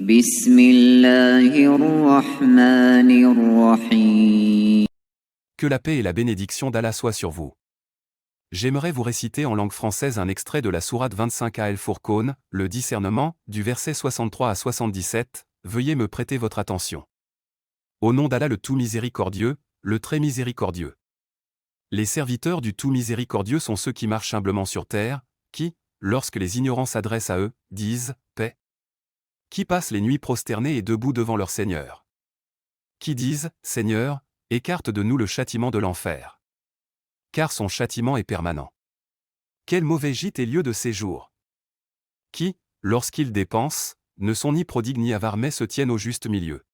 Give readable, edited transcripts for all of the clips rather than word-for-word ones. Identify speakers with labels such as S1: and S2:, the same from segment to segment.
S1: بسم الله الرحمن الرحيم.
S2: Que la paix et la bénédiction d'Allah soient sur vous. J'aimerais vous réciter en langue française un extrait de la sourate 25 Al-Furqan, le discernement, du verset 63 à 77, veuillez me prêter votre attention. Au nom d'Allah le tout miséricordieux, le très miséricordieux. Les serviteurs du tout miséricordieux sont ceux qui marchent humblement sur terre, qui, lorsque les ignorants s'adressent à eux, disent « paix ». Qui passent les nuits prosternés et debout devant leur Seigneur. Qui disent « Seigneur, écarte de nous le châtiment de l'enfer. » Car son châtiment est permanent. Quel mauvais gîte et lieu de séjour. Qui, lorsqu'ils dépensent, ne sont ni prodigues ni avares mais se tiennent au juste milieu.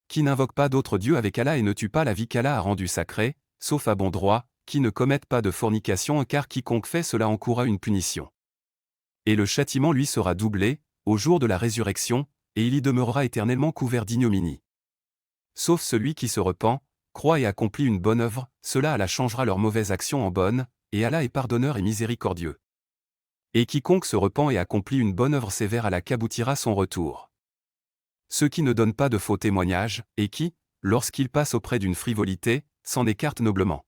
S2: Qui n'invoquent pas d'autre Dieu avec Allah et ne tuent pas la vie qu'Allah a rendue sacrée, sauf à bon droit, qui ne commettent pas de fornication car quiconque fait cela encourra une punition. Et le châtiment lui sera doublé, au jour de la résurrection, et il y demeurera éternellement couvert d'ignominie. Sauf celui qui se repent, croit et accomplit une bonne œuvre, cela Allah changera leurs mauvaises actions en bonnes, et Allah est pardonneur et miséricordieux. Et quiconque se repent et accomplit une bonne œuvre sévère Allah qu'aboutira son retour. Ceux qui ne donnent pas de faux témoignages, et qui, lorsqu'ils passent auprès d'une frivolité, s'en écartent noblement.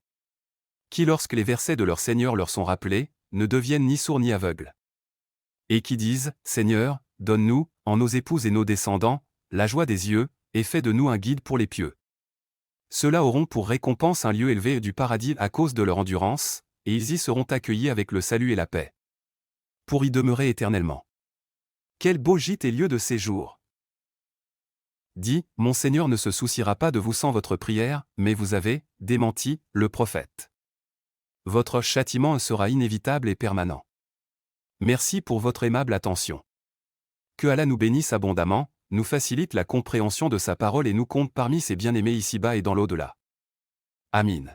S2: Qui lorsque les versets de leur Seigneur leur sont rappelés, ne deviennent ni sourds ni aveugles. Et qui disent, Seigneur, donne-nous, en nos épouses et nos descendants, la joie des yeux, et fais de nous un guide pour les pieux. Ceux-là auront pour récompense un lieu élevé du paradis à cause de leur endurance, et ils y seront accueillis avec le salut et la paix. Pour y demeurer éternellement. Quel beau gîte et lieu de séjour. Dit, mon Seigneur ne se souciera pas de vous sans votre prière, mais vous avez, démenti, le prophète. Votre châtiment sera inévitable et permanent. Merci pour votre aimable attention. Que Allah nous bénisse abondamment, nous facilite la compréhension de sa parole et nous compte parmi ses bien-aimés ici-bas et dans l'au-delà. Amin.